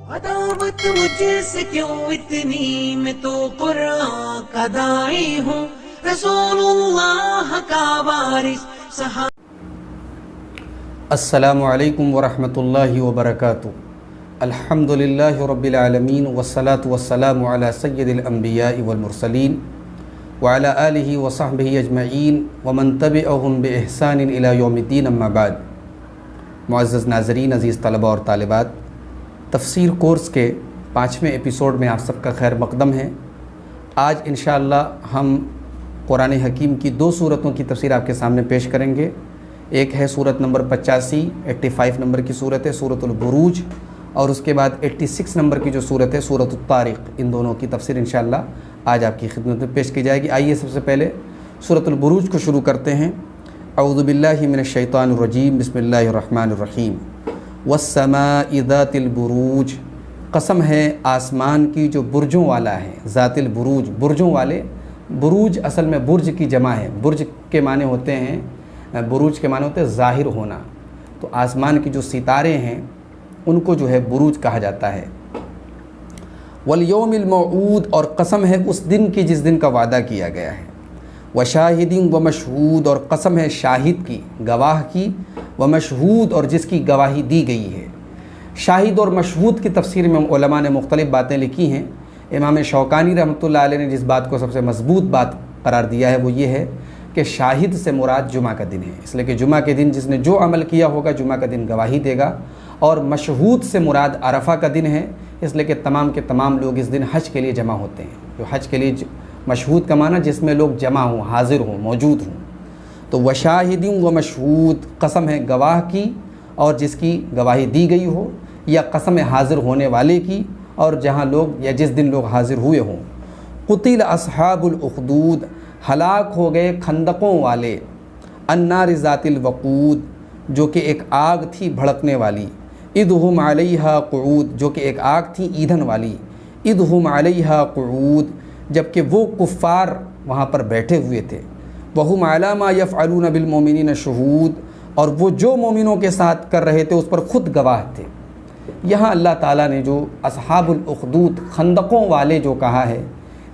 अदावत मुझसे क्यों इतनी, मैं तो कुरान का दाई हूँ, रसूलुल्लाह का वारिस सहा। अस्सलामु अलैकुम वरहमतुल्लाहि वबरकातुहू। अल्हम्दुलिल्लाहि रब्बिल आलमीन वस्सलातु वस्सलामु अला सय्यिदिल अंबियाइ वल मुरसलीन व अला आलिहि व सहबिहि अजमईन व मन तबिअहुम बि इहसानिन इला यौमिद्दीन, अम्मा बाद। मुअज़्ज़ज़ नाज़रीन, अज़ीज़ तलबा और तालिबात, तफ़सीर कोर्स के 5वें एपिसोड में आप सबका खैर मक़दम है। आज इंशाअल्लाह हम कुरान हकीम की 2 सूरतों की तफ़सीर आपके सामने पेश करेंगे। एक है सूरत नंबर 85 नंबर की सूरत है सूरतुल बुरूज, और उसके बाद 86 नंबर की जो सूरत है सूरतुत तारिक़। इन दोनों की तफ़सीर इंशाअल्लाह आज आपकी खिदमत में पेश की जाएगी। आइए सबसे पहले सूरतुल बुरूज को शुरू करते हैं। अऊज़ु बिल्लाहि मिनश शैतानिर रजीम, बिस्मिल्लाहिर रहमानिर रहीम। वस्समाइ ज़ातिल बुरूज, कसम है आसमान की जो बुर्जों वाला है। ज़ातिल बुरूज, बुर्जों वाले। बुरूज असल में बुर्ज की जमा है। बुर्ज के माने होते हैं, बुरूज के माने होते हैं ज़ाहिर होना। तो आसमान की जो सितारे हैं उनको जो है बुरूज कहा जाता है। वल यौमिल मौऊद, और कसम है उस दिन की जिस दिन का वादा किया गया है। व शाहिदिन व मशहूद, और कसम है शाहिद की, गवाह की, व मशहूद, और जिसकी गवाही दी गई है। शाहिद और मशहूद की तफसीर में उलमा ने मुख्तलिफ़ बातें लिखी हैं। इमाम शौकानी रहमतुल्लाह अलैह ने जिस बात को सबसे मजबूत बात करार दिया है वो ये है कि शाहिद से मुराद जुमा का दिन है, इसलिए कि जुमा के दिन जिसने जो अमल किया होगा जुमा का दिन गवाही देगा। और मशहूद से मुराद अरफा का दिन है, इसलिए कि तमाम के तमाम लोग इस दिन हज के लिए जमा होते हैं। जो हज के लिए मशहूद का माना जिसमें लोग जमा हों, हाजिर हों, मौजूद हों। तो वशाहिदीन व मशहूद, कसम है गवाह की और जिसकी गवाही दी गई हो, या कसम है हाजिर होने वाले की और जहाँ लोग या जिस दिन लोग हाजिर हुए हों। कुतिल अस्हाबुल उखदूद, हलाक हो गए खंदकों वाले। अन्नार ज़ातिल वक़ूद, जो कि एक आग थी भड़कने वाली। इदहुम अलैहा क़ुऊद, जो कि एक आग थी ईंधन वाली। इदहुम अलैहा क़ुऊद, जबकि वो कुफ़ार वहाँ पर बैठे हुए थे। वहुम अला मा यफ़अलून बिल मोमिनीन शहूद, और वो जो मोमिनों के साथ कर रहे थे उस पर ख़ुद गवाह थे। यहाँ अल्लाह ताला ने जो अस्हाबुल उखदूद, खंदकों वाले जो कहा है,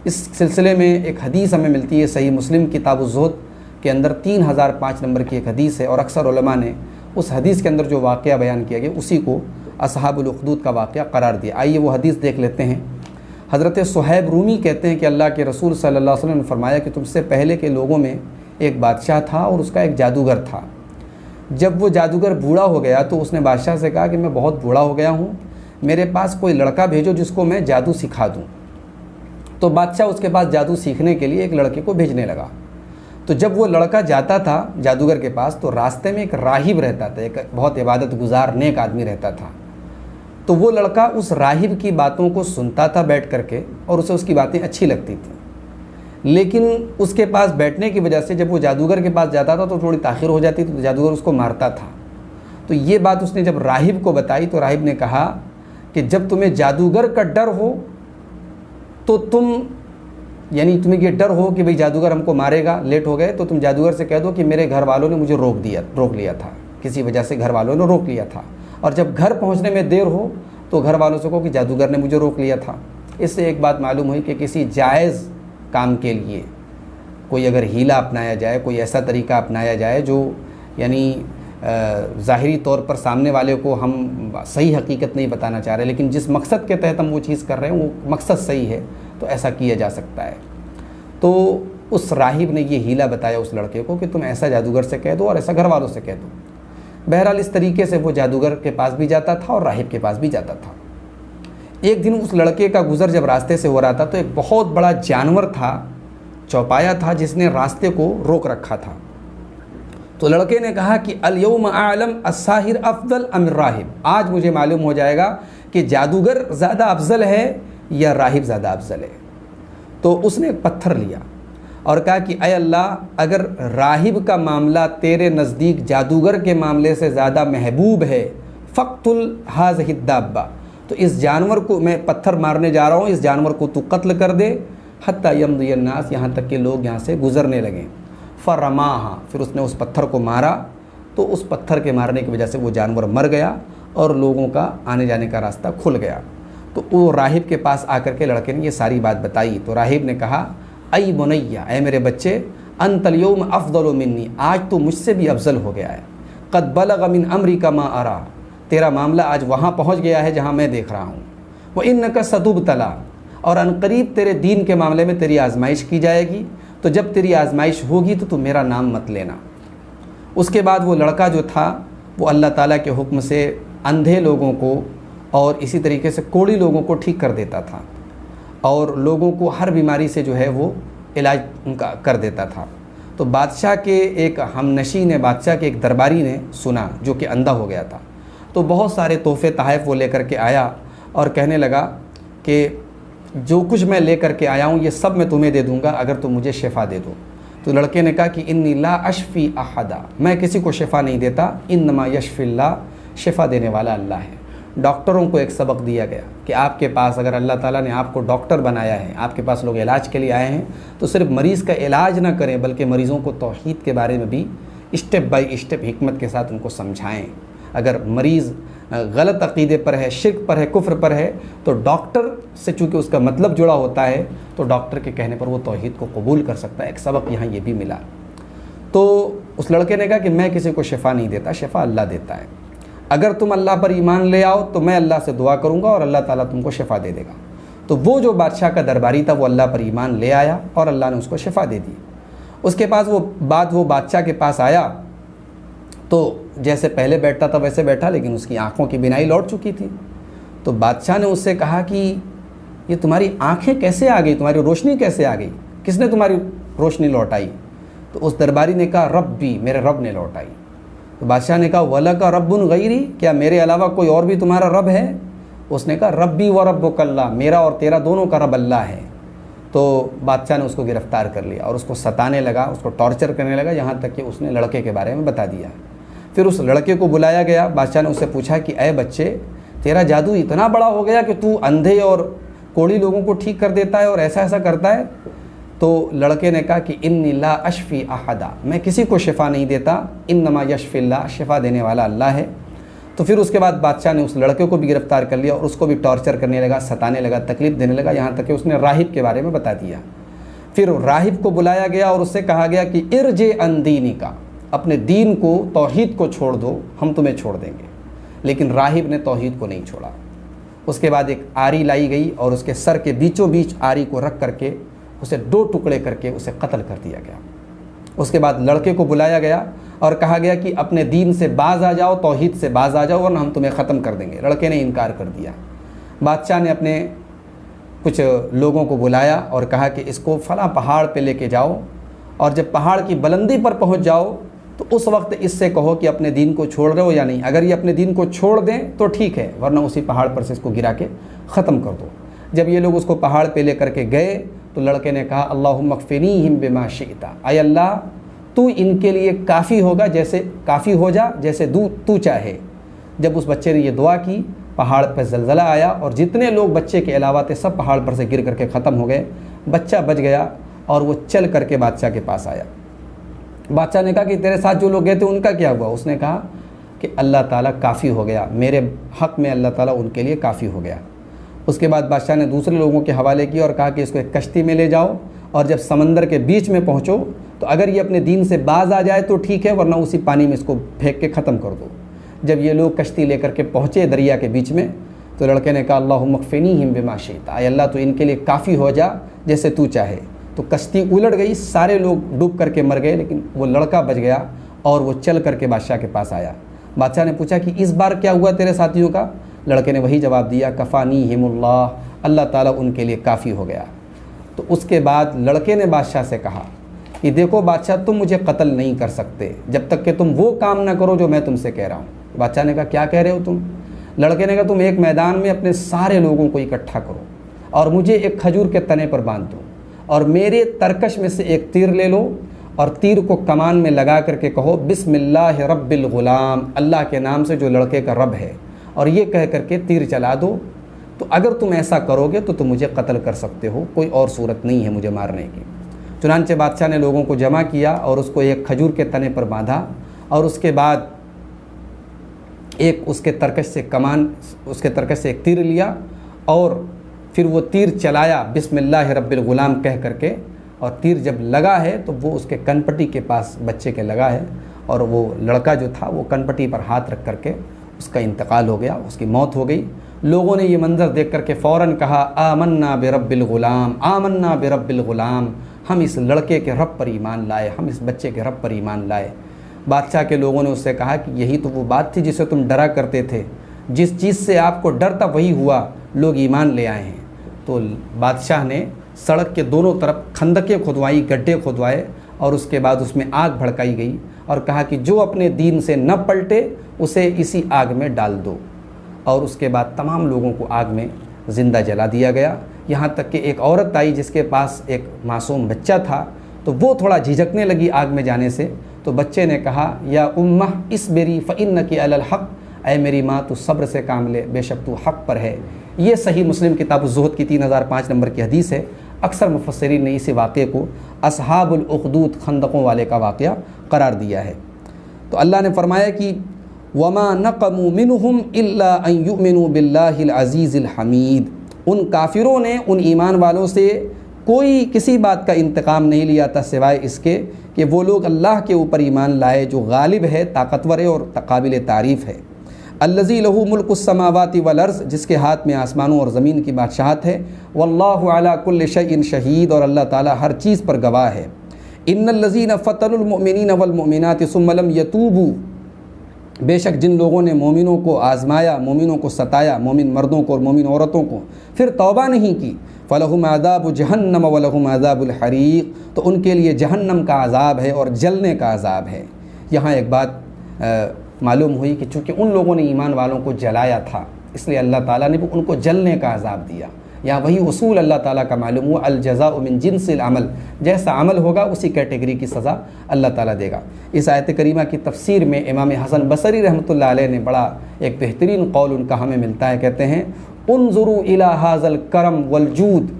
इस सिलसिले में एक हदीस हमें मिलती है सही मुस्लिम किताब ज़ुहद के अंदर 3005 नंबर की एक हदीस है। और अक्सर उलमा ने उस हदीस के अंदर जो वाक़या बयान किया गया उसी को अस्हाबुल उखदूद का वाक़या करार दिया। आइए वो हदीस देख लेते हैं। हज़रत सुहैब रूमी कहते हैं कि अल्लाह के रसूल सल्लल्लाहु अलैहि वसल्लम ने फरमाया कि तुमसे पहले के लोगों में एक बादशाह था और उसका एक जादूगर था। जब वो जादूगर बूढ़ा हो गया तो उसने बादशाह से कहा कि मैं बहुत बूढ़ा हो गया हूँ, मेरे पास कोई लड़का भेजो जिसको मैं जादू सिखा दूँ। तो बादशाह उसके पास जादू सीखने के लिए एक लड़के को भेजने लगा। तो जब वो लड़का जाता था जादूगर के पास तो रास्ते में एक राहिब रहता था, एक बहुत इबादत गुजार नेक आदमी रहता था। तो वो लड़का उस राहिब की बातों को सुनता था बैठ करके और उसे उसकी बातें अच्छी लगती थी, लेकिन उसके पास बैठने की वजह से जब वो जादूगर के पास जाता था तो थोड़ी ताख़िर हो जाती थी, तो जादूगर उसको मारता था। तो ये बात उसने जब राहिब को बताई तो राहिब ने कहा कि जब तुम्हें जादूगर का डर हो तो तुम, यानी तुम्हें ये डर हो कि भाई जादूगर हमको मारेगा, लेट हो गए, तो तुम जादूगर से कह दो कि मेरे घर वालों ने मुझे रोक लिया था, किसी वजह से घर वालों ने रोक लिया था। और जब घर पहुंचने में देर हो तो घर वालों से कहो कि जादूगर ने मुझे रोक लिया था। इससे एक बात मालूम हुई कि किसी जायज़ काम के लिए कोई अगर हीला अपनाया जाए, कोई ऐसा तरीका अपनाया जाए जो यानी ज़ाहिरी तौर पर सामने वाले को हम सही हकीकत नहीं बताना चाह रहे, लेकिन जिस मकसद के तहत हम वो चीज़ कर रहे हैं वो मकसद सही है, तो ऐसा किया जा सकता है। तो उस राहिब ने ये हीला बताया उस लड़के को कि तुम ऐसा जादूगर से कह दो और ऐसा घर वालों से कह दो। बहरहाल इस तरीके से वो जादूगर के पास भी जाता था और राहिब के पास भी जाता था। एक दिन उस लड़के का गुज़र जब रास्ते से हो रहा था तो एक बहुत बड़ा जानवर था, चौपाया था, जिसने रास्ते को रोक रखा था। तो लड़के ने कहा कि अल यौम आलम अस्साहिर अफजल अमिर राहिब, आज मुझे मालूम हो जाएगा कि जादूगर ज़्यादा अफजल है या राहिब ज़्यादा अफजल है। तो उसने एक पत्थर लिया और कहा कि अय अल्लाह, अगर राहिब का मामला तेरे नज़दीक जादूगर के मामले से ज़्यादा महबूब है, फ़क्तुल हाज़िहि दाब्बा, तो इस जानवर को मैं पत्थर मारने जा रहा हूँ, इस जानवर को तू कत्ल कर दे, हत्ता यमदियन नास, यहाँ तक कि लोग यहाँ से गुज़रने लगें। फ़रमाहा, फिर उसने उस पत्थर को मारा तो उस पत्थर के मारने की वजह से वो जानवर मर गया और लोगों का आने जाने का रास्ता खुल गया। तो वो राहिब के पास आकर के लड़के ने ये सारी बात बताई। तो राहिब ने कहा, अई बुनैया, ऐ मेरे बच्चे, अंतल यौम अफ़ज़लु मिन्नी, आज तो मुझसे भी अफजल हो गया है। क़द बलग़ मिन अम्री का मा अरा, तेरा मामला आज वहाँ पहुँच गया है जहाँ मैं देख रहा हूँ। व इन्नका सतुब्तला, और अनकरीब तेरे दीन के मामले में तेरी आजमाइश की जाएगी। तो जब तेरी आजमाइश होगी तो तू मेरा नाम मत लेना। उसके बाद वो लड़का जो था वो अल्लाह ताला के हुक्म से अंधे लोगों को और इसी तरीके से कोढ़ी लोगों को ठीक कर देता था और लोगों को हर बीमारी से जो है वो इलाज उनका कर देता था। तो बादशाह के एक हमनशी ने, बादशाह के एक दरबारी ने सुना, जो कि अंधा हो गया था, तो बहुत सारे तोहफ़े तोहफ़ वो लेकर के आया और कहने लगा कि जो कुछ मैं लेकर के आया हूँ ये सब मैं तुम्हें दे दूँगा अगर तुम मुझे शिफ़ा दे दो। तो लड़के ने कहा कि इन्नी ला अशफ़ी अहदा, मैं किसी को शिफ़ा नहीं देता, इन्नमा यशफ़िल्लाह, शिफ़ा देने वाला अल्लाह है। डॉक्टरों को एक सबक दिया गया कि आपके पास अगर अल्लाह ताला ने आपको डॉक्टर बनाया है, आपके पास लोग इलाज के लिए आए हैं, तो सिर्फ मरीज़ का इलाज ना करें बल्कि मरीज़ों को तौहीद के बारे में भी स्टेप बाय स्टेप हिकमत के साथ उनको समझाएँ। अगर मरीज़ गलत अक़ीदे पर है, शिर्क पर है, कुफ्र पर है, तो डॉक्टर से चूँकि उसका मतलब जुड़ा होता है तो डॉक्टर के कहने पर वो तौहीद को कबूल कर सकता है। एक सबक यहाँ ये भी मिला। तो उस लड़के ने कहा कि मैं किसी को शिफ़ा नहीं देता, शिफ़ा अल्लाह देता है। अगर तुम अल्लाह पर ईमान ले आओ तो मैं अल्लाह से दुआ करूँगा और अल्लाह ताला तुमको शिफ़ा दे देगा। तो वो जो बादशाह का दरबारी था वो अल्लाह पर ईमान ले आया और अल्लाह ने उसको शिफ़ा दे दी। उसके पास वो बादशाह के पास आया तो जैसे पहले बैठता था वैसे बैठा, लेकिन उसकी आँखों की बिनाई लौट चुकी थी। तो बादशाह ने उससे कहा कि ये तुम्हारी आँखें कैसे आ गई, तुम्हारी रोशनी कैसे आ गई, किसने तुम्हारी रोशनी लौटाई? तो उस दरबारी ने कहा, रब्बी, मेरे रब ने लौटाई। तो बादशाह ने कहा, वला का रब्बुन गैरी, क्या मेरे अलावा कोई और भी तुम्हारा रब है? उसने कहा, रब्बी व रब्बुकल्लाह, मेरा और तेरा दोनों का रब अल्लाह है। तो बादशाह ने उसको गिरफ़्तार कर लिया और उसको सताने लगा, उसको टॉर्चर करने लगा, यहाँ तक कि उसने लड़के के बारे में बता दिया। फिर उस लड़के को बुलाया गया। बादशाह ने उससे पूछा कि ऐ बच्चे, तेरा जादू इतना बड़ा हो गया कि तू अंधे और कोढ़ी लोगों को ठीक कर देता है और ऐसा ऐसा करता है? तो लड़के ने कहा कि इन्नी ला अशफ़ी अहदा, मैं किसी को शिफ़ा नहीं देता, इन्नमा यशफ़िल्लाह, शिफ़ा देने वाला अल्लाह है। तो फिर उसके बाद बादशाह ने उस लड़के को भी गिरफ़्तार कर लिया और उसको भी टॉर्चर करने लगा, सताने लगा, तकलीफ़ देने लगा, यहाँ तक कि उसने राहिब के बारे में बता दिया। फिर राहिब को बुलाया गया और उससे कहा गया कि इरजे अन दीनिका, अपने दीन को, तौहीद को छोड़ दो, हम तुम्हें छोड़ देंगे। लेकिन राहिब ने तौहीद को नहीं छोड़ा। उसके बाद एक आरी लाई गई और उसके सर के बीचों बीच आरी को रख करके उसे 2 टुकड़े करके उसे कत्ल कर दिया गया। उसके बाद लड़के को बुलाया गया और कहा गया कि अपने दीन से बाज आ जाओ, तौहीद से बाज आ जाओ, वरना हम तुम्हें ख़त्म कर देंगे। लड़के ने इनकार कर दिया। बादशाह ने अपने कुछ लोगों को बुलाया और कहा कि इसको फ़लाँ पहाड़ पे लेके जाओ और जब पहाड़ की बुलंदी पर पहुंच जाओ तो उस वक्त इससे कहो कि अपने दीन को छोड़ रहे हो या नहीं। अगर ये अपने दीन को छोड़ दें तो ठीक है, वरना उसी पहाड़ पर से इसको गिरा के ख़त्म कर दो। जब ये लोग उसको पहाड़ पे लेकर के गए तो लड़के ने कहा, अल्लाहुम्मा क़फ़िनीहिम बिमा शिअता, आय अल्लाह तू इनके लिए काफ़ी होगा, जैसे काफ़ी हो जा जैसे तू चाहे। जब उस बच्चे ने ये दुआ की, पहाड़ पर ज़लज़ला आया और जितने लोग बच्चे के अलावा थे सब पहाड़ पर से गिर करके ख़त्म हो गए। बच्चा बच गया और वो चल करके बादशाह के पास आया। बादशाह ने कहा कि तेरे साथ जो लोग गए थे उनका क्या हुआ? उसने कहा कि अल्लाह ताला काफ़ी हो गया, मेरे हक़ में अल्लाह ताला उनके लिए काफ़ी हो गया। उसके बाद बादशाह ने दूसरे लोगों के हवाले किया और कहा कि इसको एक कश्ती में ले जाओ और जब समंदर के बीच में पहुँचो तो अगर ये अपने दीन से बाज आ जाए तो ठीक है, वरना उसी पानी में इसको फेंक के ख़त्म कर दो। जब ये लोग कश्ती लेकर के पहुँचे दरिया के बीच में तो लड़के ने कहा, अल्लाहुम्मा क़फ़िनीहिम बिमा शिअता, आय अल्लाह तो इनके लिए काफ़ी हो जा जैसे तू चाहे। तो कश्ती उलट गई, सारे लोग डूब करके मर गए, लेकिन वो लड़का बच गया और वो चल करके बादशाह के पास आया। बादशाह ने पूछा कि इस बार क्या हुआ तेरे साथियों का? लड़के ने वही जवाब दिया, कफ़ानीहिमुल्लाह, अल्लाह ताला उनके लिए काफ़ी हो गया। तो उसके बाद लड़के ने बादशाह से कहा कि देखो बादशाह, तुम मुझे कत्ल नहीं कर सकते जब तक कि तुम वो काम ना करो जो मैं तुमसे कह रहा हूँ। बादशाह ने कहा, क्या कह रहे हो तुम? लड़के ने कहा, तुम एक मैदान में अपने सारे लोगों को इकट्ठा करो और मुझे एक खजूर के तने पर बांध दो और मेरे तरकश में से एक तीर ले लो और तीर को कमान में लगा करके कहो, बिस्मिल्लाह रब्बिल गुलाम, अल्लाह के नाम से जो लड़के का रब है, और ये कह करके तीर चला दो। तो अगर तुम ऐसा करोगे तो तुम मुझे कत्ल कर सकते हो, कोई और सूरत नहीं है मुझे मारने की। चुनांचे बादशाह ने लोगों को जमा किया और उसको एक खजूर के तने पर बांधा और उसके बाद उसके तरकश से एक तीर लिया और फिर वो तीर चलाया बिस्मिल्लाह रब्बिल गुलाम कह करके, और तीर जब लगा है तो वो उसके कनपट्टी के पास बच्चे के लगा है, और वो लड़का जो था वो कनपट्टी पर हाथ रख करके उसका इंतकाल हो गया, उसकी मौत हो गई। लोगों ने ये मंज़र देख करके फ़ौरन कहा आमन्ना बिरब्बिल गुलाम, आमन्ना बिरब्बिल गुलाम, हम इस लड़के के रब पर ईमान लाए, हम इस बच्चे के रब पर ईमान लाए। बादशाह के लोगों ने उससे कहा कि यही तो वो बात थी जिसे तुम डरा करते थे, जिस चीज़ से आपको डर था वही हुआ, लोग ईमान ले आए हैं। तो बादशाह ने सड़क के दोनों तरफ खंदकें खुदवाई, गड्ढे खुदवाए, और उसके बाद उसमें आग भड़काई गई और कहा कि जो अपने दीन से न पलटे उसे इसी आग में डाल दो। और उसके बाद तमाम लोगों को आग में ज़िंदा जला दिया गया। यहाँ तक कि एक औरत आई जिसके पास एक मासूम बच्चा था, तो वो थोड़ा झिझकने लगी आग में जाने से। तो बच्चे ने कहा या उम्मा इसबिरी फ़इन्नकी अलल हक़, ऐ मेरी माँ तू सब्र से काम ले, बेशक तू हक़ पर है। ये सही मुस्लिम किताब ज़ुहद की 3005 नंबर की हदीस है। अक्सर मुफस्सिरीन ने इसी वाक़े को असहाबुल उख़दूद खंदकों वाले का वाक़या करार दिया है। तो अल्लाह ने फरमाया कि वमा नक़मू मिनहुम इल्ला अन युमिनू बिल्लाहिल अज़ीज़िल हमीद, उन काफिरों ने उन ईमान वालों से कोई किसी बात का इंतकाम नहीं लिया था सिवाय इसके कि वो लोग अल्लाह के ऊपर ईमान लाए जो गालिब है, ताकतवर है और काबिल तारीफ़ है। अल्लज़ी लहू मुल्कुस समावाति वल अर्ज़, जिसके हाथ में आसमानों और ज़मीन की बादशाहत है। वल्लाहु अला कुल्लि शैइन शहीद, और अल्लाह ताला हर चीज़ पर गवाह है। इन्नल्लज़ीना फ़तनुल मुअमिनीन वल मुअमिनाति सुम्मा लम यतूबू, बेशक जिन लोगों ने मोमिनों को आज़माया, मोमिनों को सताया, मोमिन मर्दों को और मोमिन औरतों को, फिर तौबा नहीं की, फ़लहुम अज़ाबु जहन्नम वलहुम अज़ाबुल हरीक़, तो उनके लिए जहन्नम का अज़ाब है और जलने का अज़ाब है। यहाँ एक बात मालूम हुई कि चूँकि उन लोगों ने ईमान वालों को जलाया था, इसलिए अल्लाह ताला ने भी उनको जलने का अज़ाब दिया। यहाँ वही उसूल अल्लाह ताला का मालूम हुआ, अल जज़ाउ मिन जिन्सिल अमल, जैसा अमल होगा उसी कैटेगरी की सज़ा अल्लाह ताला देगा। इस आयत करीमा की तफसीर में इमाम हसन बसरी रहमतुल्लाह अलैह ने बड़ा एक बेहतरीन कौल उनका हमें मिलता है। कहते हैं उन्ज़ुरू इला हाज़ल करम वल जूद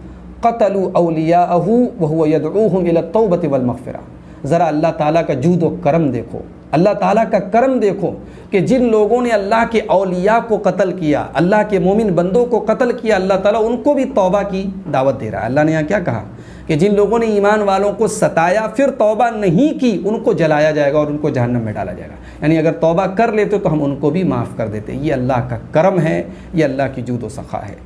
क़तलू औलियाअहू व हुवा यदऊहुम इला तौबति वल मग़फ़िरा, ज़रा अल्लाह ताला का जूद व करम देखो, अल्लाह ताला का करम देखो कि जिन लोगों ने अल्लाह के औलिया को कत्ल किया, अल्लाह के मोमिन बंदों को कत्ल किया, अल्लाह ताला उनको भी तौबा की दावत दे रहा है। अल्लाह ने यहाँ क्या कहा कि जिन लोगों ने ईमान वालों को सताया फिर तौबा नहीं की, उनको जलाया जाएगा और उनको जहन्नम में डाला जाएगा। यानी अगर तौबा कर लेते तो हम उनको भी माफ़ कर देते। ये अल्लाह का करम है, ये अल्लाह की जूद व सखा है।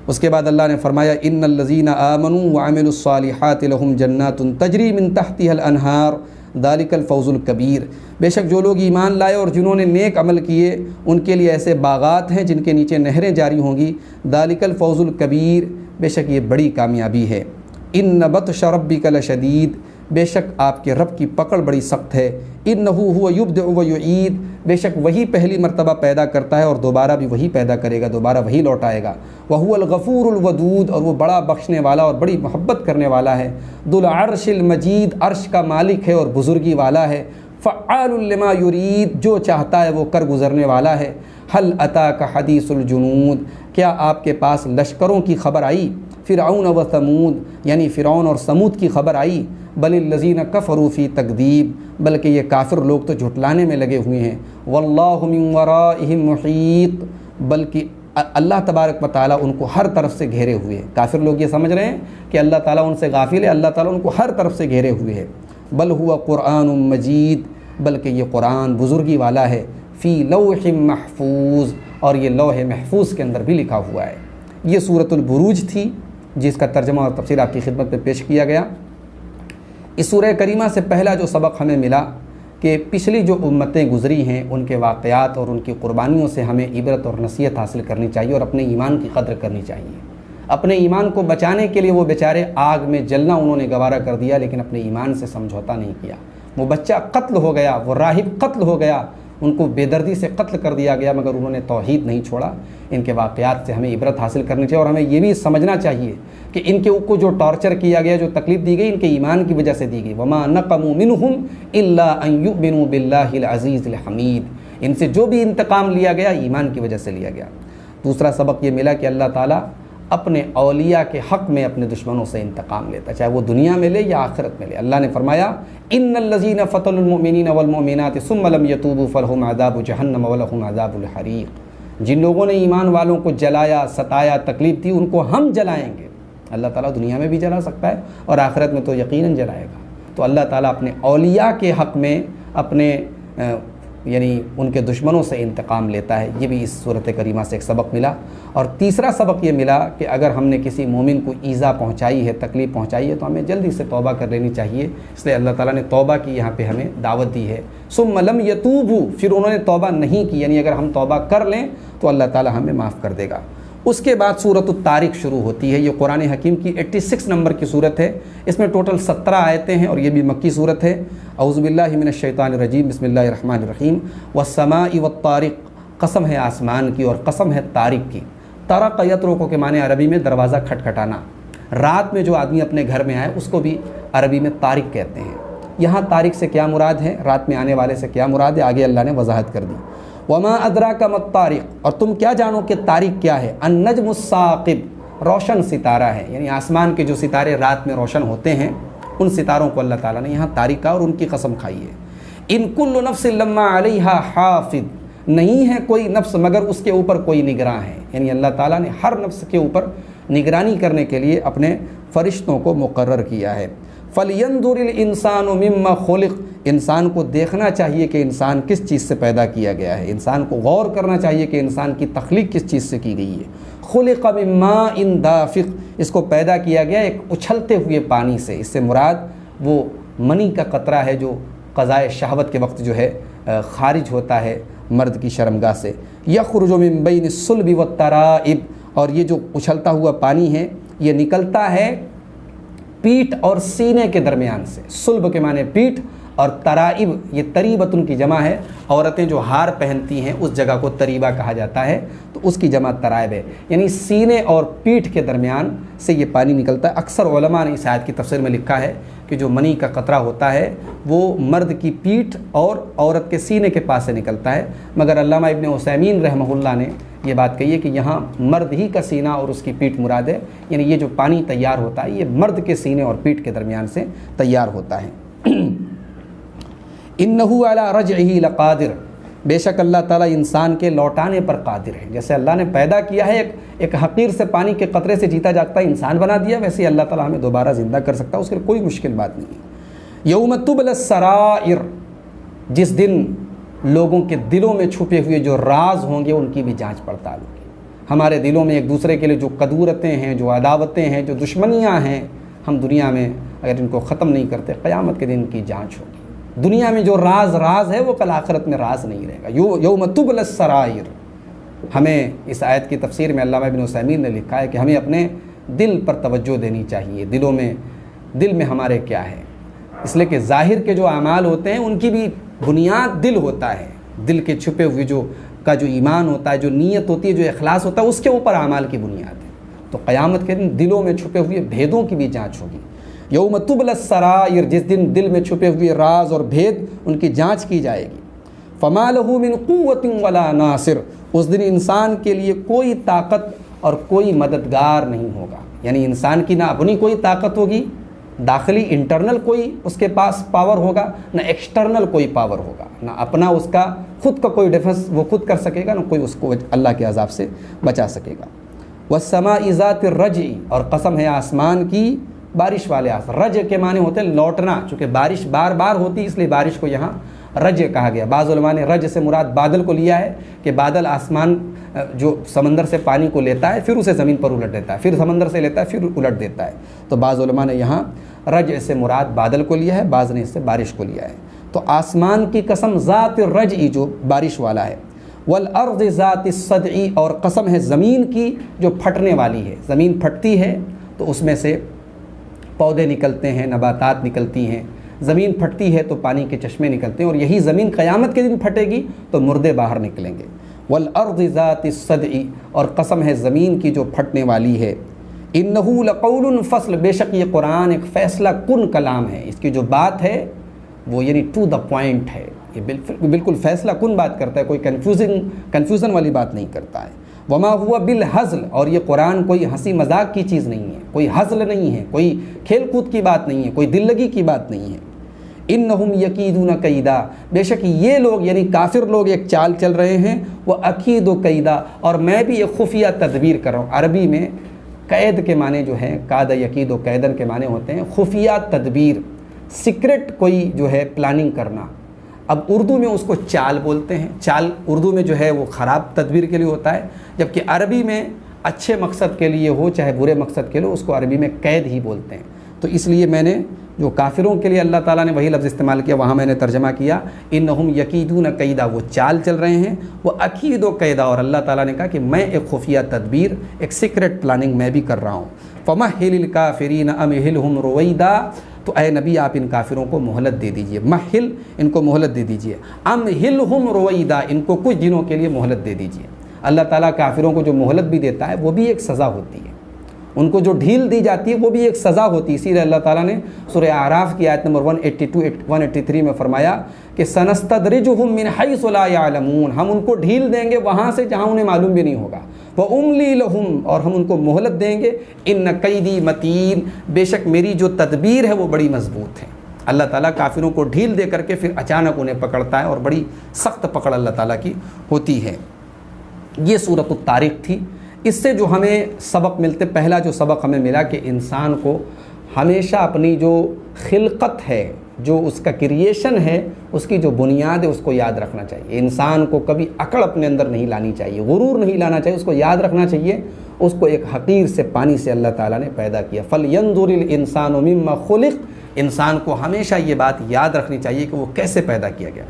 उसके बाद अल्लाह ने फरमाया इन्नल्लज़ीना आमनू व अमिलुस्सालिहाति लहुम जन्नातुन तजरी मिन तहतिहल अनहार दालिकल फ़ौज़ुल कबीर, बेशक जो लोग ईमान लाए और जिन्होंने नेक अमल किए उनके लिए ऐसे बागात हैं जिनके नीचे नहरें जारी होंगी। दालिकल फ़ौज़ुल कबीर, बेशक ये बड़ी कामयाबी है। इन्न बत्श रब्बिका लशदीद, बेशक आपके रब की पकड़ बड़ी सख्त है। इन्नहु हुवा युब्दिउ व युईद, बेशक वही पहली मर्तबा पैदा करता है और दोबारा भी वही पैदा करेगा, दोबारा वही लौटाएगा। व हुवल गफ़ूरुल वदूद, और वो बड़ा बख्शने वाला और बड़ी मोहब्बत करने वाला है। दुल अर्शिल मजीद, अर्श का मालिक है और बुज़ुर्गी वाला है। फ़अ्आलुल लिमा युरीद, जो चाहता है वो कर गुज़रने वाला है। हल अताका हदीसुल जुनूद, क्या आपके पास लश्करों की खबर आई? फ़िरऔन व समूद, यानी फ़िरौन और समूद की खबर आई। बलिल्लज़ीना कफ़रू फ़ी तकदीब, बल्कि ये काफिर लोग तो झुटलाने में लगे हुए हैं। वल्लाहु मिन वराइहिम मुहीत, बल्कि अल्लाह तबारक व तआला उनको हर तरफ से घेरे हुए हैं। काफिर लोग ये समझ रहे हैं कि अल्लाह ताला उनसे गाफिल है, अल्लाह ताला उनको हर तरफ से घेरे हुए है। बल हुवा कुरानुम मजीद, बल्कि ये कुरान बुज़ुर्गी वाला है। फ़ी लौहिम महफूज, और ये लौह महफूज के अंदर भी लिखा हुआ है। ये सूरतुल बुरूज थी जिसका तर्जमा और तफसीर आपकी खिदमत में पेश किया गया। इस सूरह करीमा से पहला जो सबक हमें मिला कि पिछली जो उम्मतें गुज़री हैं उनके वाक़यात और उनकी क़ुरबानियों से हमें इबरत और नसीहत हासिल करनी चाहिए और अपने ईमान की कदर करनी चाहिए। अपने ईमान को बचाने के लिए वो बेचारे आग में जलना उन्होंने गवारा कर दिया, लेकिन अपने ईमान से समझौता नहीं किया। वो बच्चा कत्ल हो गया, वो राहिब कत्ल हो गया, उनको बेदर्दी से कत्ल कर दिया गया, मगर उन्होंने तौहीद नहीं छोड़ा। इनके वाक़यात से हमें इबरत हासिल करनी चाहिए और हमें ये भी समझना चाहिए कि इनके ऊपर जो टॉर्चर किया गया, जो तकलीफ़ दी गई, इनके ईमान की वजह से दी गई। वमा नक़मू मिनहुम इल्ला अन युमिनू बिल्लाहिल अज़ीज़िल हमीद, इनसे जो भी इंतकाम लिया गया ईमान की वजह से लिया गया। दूसरा सबक ये मिला कि अल्लाह ताला अपने औलिया के हक़ में अपने दुश्मनों से इंतकाम लेता, चाहे वो दुनिया में ले या आखिरत में ले। अल्लाह ने फरमाया इन्नल्लज़ीना फ़तनुल मुअमिनीन वल मुअमिनाति सुम्मा लम यतूबू फ़लहुम अज़ाबु जहन्नम व लहुम अज़ाबुल हरीक़, जिन लोगों ने ईमान वालों को जलाया, सताया, तकलीफ़ दी, उनको हम जलाएंगे। अल्लाह ताला दुनिया में भी जला सकता है और आखिरत में तो यकीनन जलाएगा। तो अल्लाह ताला अपने औलिया के हक़ में अपने यानी उनके दुश्मनों से इंतकाम लेता है। ये भी इस सूरत करीमा से एक सबक मिला। और तीसरा सबक ये मिला कि अगर हमने किसी मोमिन को ईज़ा पहुंचाई है, तकलीफ़ पहुंचाई है, तो हमें जल्दी से तौबा कर लेनी चाहिए। इसलिए अल्लाह ताला ने तौबा की यहाँ पे हमें दावत दी है। सुम्मा लम यतूबू, फिर उन्होंने तौबा नहीं की, यानी अगर हम तौबा कर लें तो अल्लाह ताला हमें माफ़ कर देगा। उसके बाद सूरत तारिक शुरू होती है। ये कुरान हकीम की 86 नंबर की सूरत है। इसमें टोटल 17 आयतें हैं और ये भी मक्की सूरत है। औज़ुबिल्लाहि मिनश्शैतानिर्रजीम, बिस्मिल्लाहिर्रहमानिर्रहीम। वस्समाइ वत्तारिक, कसम है आसमान की और कसम है तारिक की। तरक यतरुकु के माने अरबी में दरवाज़ा खटखटाना। रात में जो आदमी अपने घर में आए उसको भी अरबी में तारिक कहते हैं। यहाँ तारिक से क्या मुराद है, रात में आने वाले से क्या मुराद है, आगे अल्लाह ने वजाहत कर दी। वमा अदराका मत्तारिक, और तुम क्या जानो कि तारिक क्या है। अन्नजमुस साक़िब, रोशन सितारा है, यानी आसमान के जो सितारे रात में रोशन होते हैं उन सितारों को अल्लाह ताला ने यहाँ तारिक का और उनकी कसम खाई है। इन कुल्लु नफ्सिन लम्मा अलैहा हाफिज़, नहीं है कोई नफ्स मगर उसके ऊपर कोई निगरान है। यानी अल्लाह ताला ने हर नफ्स के ऊपर निगरानी करने के लिए अपने फ़रिश्तों को मुकर्रर किया है। फ़लयंजुरिल इंसानु मिम्मा खुलिक़, इंसान को देखना चाहिए कि इंसान किस चीज़ से पैदा किया गया है। इंसान को गौर करना चाहिए कि इंसान की तख्लीक किस चीज़ से की गई है। खुलिक़ मिन माइन दाफ़िक़, इसको पैदा किया गया एक उछलते हुए पानी से। इससे मुराद वो मनी का कतरा है जो क़ज़ाए शहवत के वक्त जो है खारिज होता है मर्द की शर्मगाह से। यख़रुजु मिन बैनि सुल्बि वत्तराइब, और ये जो उछलता हुआ पानी है ये निकलता है पीठ और सीने के दरमियान से। सुल्ब के माने पीठ और तराइब ये तरीबतुन की जमा है। औरतें जो हार पहनती हैं उस जगह को तरीबा कहा जाता है, तो उसकी जमा तराइब है। यानी सीने और पीठ के दरमियान से ये पानी निकलता है। अक्सर उलमा ने इस आयत की तफसीर में लिखा है कि जो मनी का कतरा होता है वो मर्द की पीठ और औरत के सीने के पास से निकलता है, मगर अल्लामा इब्न उसैमीन रहमहुल्लाह ने ये बात कही है कि यहाँ मर्द ही का सीना और उसकी पीठ मुराद है। यानी ये जो पानी तैयार होता है ये मर्द के सीने और पीठ के दरमियान से तैयार होता है। इन्नहु अला रजइही लक़ादिर, बेशक अल्लाह ताला इंसान के लौटाने पर कादिर है। जैसे अल्लाह ने पैदा किया है एक हकीर से, पानी के कतरे से जीता जागता इंसान बना दिया, वैसे ही अल्लाह ताला हमें दोबारा ज़िंदा कर सकता है, उसके लिए कोई मुश्किल बात नहीं है। यौम तुबलस सराइर, जिस दिन लोगों के दिलों में छुपे हुए जो राज होंगे उनकी भी जांच पड़ताल होगी। हमारे दिलों में एक दूसरे के लिए जो कदूरतें हैं, जो अदावतें हैं, जो दुश्मनियाँ हैं, हम दुनिया में अगर इनको ख़त्म नहीं करते क़यामत के दिन की जांच होगी। दुनिया में जो राज है वो कल आखिरत में राज नहीं रहेगा। यौम तुबलस सराइर, हमें इस आयत की तफसीर में अल्लामा इब्न उसैमीन ने लिखा है कि हमें अपने दिल पर तवज्जो देनी चाहिए। दिल में हमारे क्या है, इसलिए कि ज़ाहिर के जो अमाल होते हैं उनकी भी बुनियाद दिल होता है। दिल के छुपे हुए जो ईमान होता है, जो नीयत होती है, जो इखलास होता है, उसके ऊपर अमाल की बुनियाद है। तो क़यामत के दिन दिलों में छुपे हुए भेदों की भी जाँच होगी। यौम तुबलस सराइर, जिस दिन दिल में छुपे हुए राज और भेद उनकी जांच की जाएगी। फमा लहू मिन कुव्वतिन वला नासिर, उस दिन इंसान के लिए कोई ताकत और कोई मददगार नहीं होगा। यानी इंसान की ना अपनी कोई ताकत होगी, दाखिली इंटरनल कोई उसके पास पावर होगा, ना एक्सटर्नल कोई पावर होगा, ना अपना उसका खुद का कोई डिफेंस वो खुद कर सकेगा, ना कोई उसको अल्लाह के अजाब से बचा सकेगा। वस्समाइ ज़ातिर रजी, और कसम है आसमान की बारिश वाले रज के माने होते हैं लौटना। चूँकि बारिश बार बार होती इसलिए बारिश को यहाँ रज कहा गया। बाज़ उलमा ने रज से मुराद बादल को लिया है कि बादल आसमान जो समंदर से पानी को लेता है फिर उसे ज़मीन पर उलट देता है, फिर समंदर से लेता है फिर उलट देता है। तो बाज़ उलमा ने यहाँ रज से मुराद बादल को लिया है, बाज़ ने इससे बारिश को लिया है। तो आसमान की कसम ज़ात रजई जो बारिश वाला है, वल अर्ज़ ज़ात सदई, और कसम है ज़मीन की जो फटने वाली है। ज़मीन फटती है तो उसमें से पौधे निकलते हैं, नबातात निकलती हैं। ज़मीन फटती है तो पानी के चश्मे निकलते हैं, और यही ज़मीन क़यामत के दिन फटेगी तो मुर्दे बाहर निकलेंगे। वल अर्ज़ ज़ात सदई, और कसम है ज़मीन की जो फटने वाली है। इन्नहु लक़ौलुन फ़स्ल, बेशक ये कुरान एक फ़ैसला कुन कलाम है। इसकी जो बात है वो यानी टू द पॉइंट है। ये बिल्कुल फ़ैसला कुन बात करता है, कोई कन्फ्यूज़न वाली बात नहीं करता है। वमा हुआ बिल हज़ल, और ये कुरान कोई हंसी मजाक की चीज़ नहीं है, कोई हज़ल नहीं है, कोई खेल कूद की बात नहीं है, कोई दिल लगी की बात नहीं है। इन्नहुम यकीदून कैदा, बेशक ये लोग यानी काफिर लोग एक चाल चल रहे हैं, वह अकीदो कैदा, और मैं भी एक खुफिया तदबीर कर रहा हूँ। अरबी में कैद के माने जो हैं, कादा यकीदो कैदन के माने होते हैं खुफिया तदबीर, सीक्रेट कोई जो है प्लानिंग करना। अब उर्दू में उसको चाल बोलते हैं। चाल उर्दू में जो है वो ख़राब तदबीर के लिए होता है, जबकि अरबी में अच्छे मकसद के लिए हो चाहे बुरे मकसद के लिए, उसको अरबी में कैद ही बोलते हैं। तो इसलिए मैंने जो काफिरों के लिए अल्लाह ताला ने वही लफ्ज़ इस्तेमाल किया, वहाँ मैंने तर्जमा किया इन्नहुम यकीदून कैदा, वो चाल चल रहे हैं, वो अकीदो कैदा, और अल्लाह ताला ने कहा कि मैं एक खुफिया तदबीर, एक सीक्रेट प्लानिंग मैं भी कर रहा हूँ। फमहिलिल काफिरीन अमहिलहुम रुवैदा, तो ए नबी आप इन काफिरों को मोहलत दे दीजिए। महिल, इनको मोहलत दे दीजिए। अमहिलहुम रुवैदा, इनको कुछ दिनों के लिए मोहलत दे दीजिए। अल्लाह ताला काफिरों को जो मोहलत भी देता है वो भी एक सज़ा होती है, उनको जो ढील दी जाती है वो भी एक सज़ा होती है। इसीलिए अल्लाह ताला ने सूरह आराफ की आयत नंबर 182-183 में फरमाया कि सनस्तदरिजुहुम मिन हैसु ला यअलमून, हम उनको ढील देंगे वहाँ से जहाँ उन्हें मालूम भी नहीं होगा। व उमली लहुम, और हम उनको मोहलत देंगे। इन्न कैदी मतीन, बेशक मेरी जो तदबीर है वो बड़ी मजबूत है। अल्लाह ताला काफिरों को ढील दे करके फिर अचानक उन्हें पकड़ता है, और बड़ी सख्त पकड़ अल्लाह ताला की होती है। ये सूरत तारिक थी। इससे जो हमें सबक मिलते, पहला जो सबक हमें मिला कि इंसान को हमेशा अपनी जो खिलकत है, जो उसका क्रिएशन है, उसकी जो बुनियाद है उसको याद रखना चाहिए। इंसान को कभी अकड़ अपने अंदर नहीं लानी चाहिए, गुरूर नहीं लाना चाहिए, उसको याद रखना चाहिए उसको एक हकीर से, पानी से अल्लाह ताला ने पैदा किया। फलयंजुरिल इंसानु मिम्मा खुलिक, इंसान को हमेशा ये बात याद रखनी चाहिए कि वो कैसे पैदा किया गया।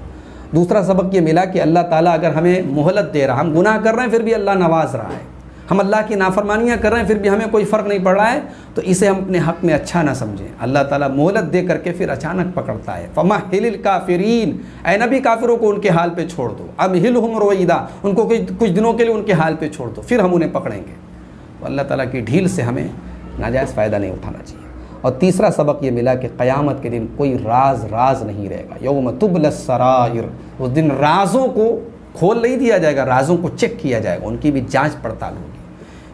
दूसरा सबक ये मिला कि अल्लाह ताला अगर हमें मोहलत दे रहा, हम गुनाह कर रहे हैं फिर भी अल्लाह नवाज रहा है, हम अल्लाह की नाफरमानियाँ कर रहे हैं फिर भी हमें कोई फ़र्क नहीं पड़ रहा है, तो इसे हम अपने हक़ में अच्छा ना समझें। अल्लाह ताला मोहलत दे करके फिर अचानक पकड़ता है। फमहिलिल काफिरीन, ऐ नबी काफिरों को उनके हाल पे छोड़ दो। अमहिलहुम रुवैदा, उनको कुछ दिनों के लिए उनके हाल पे छोड़ दो, फिर हम उन्हें पकड़ेंगे। तो अल्लाह ताला की ढील से हमें नाजायज़ फ़ायदा नहीं उठाना चाहिए। और तीसरा सबक ये मिला कि क़यामत के दिन कोई राज नहीं रहेगा। यौम तुबलस सराइर, उस दिन राज़ों को खोल नहीं दिया जाएगा, राज़ों को चेक किया जाएगा, उनकी भी जांच पड़ताल होगी।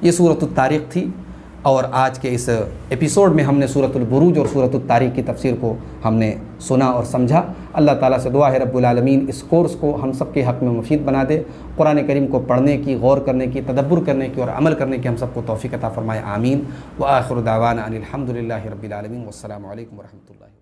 ये सूरत तारिक थी, और आज के इस एपिसोड में हमने सूरतुल बुरूज और सूरतुल तारिक की तफसीर को हमने सुना और समझा। अल्लाह ताला से दुआ है रब्बुल आलमीन इस कोर्स को हम सब के हक़ में मुफीद बना दे। कुरान करीम को पढ़ने की, गौर करने की, तदब्बुर करने की और अमल करने की हम सबको तौफ़ीक़ अता फ़रमाए। आमीन। व आखिर दावाना अनिल हम्दुलिल्लाहि रब्बिल आलमीन। वस्सलामु अलैकुम व रहमतुल्लाहि।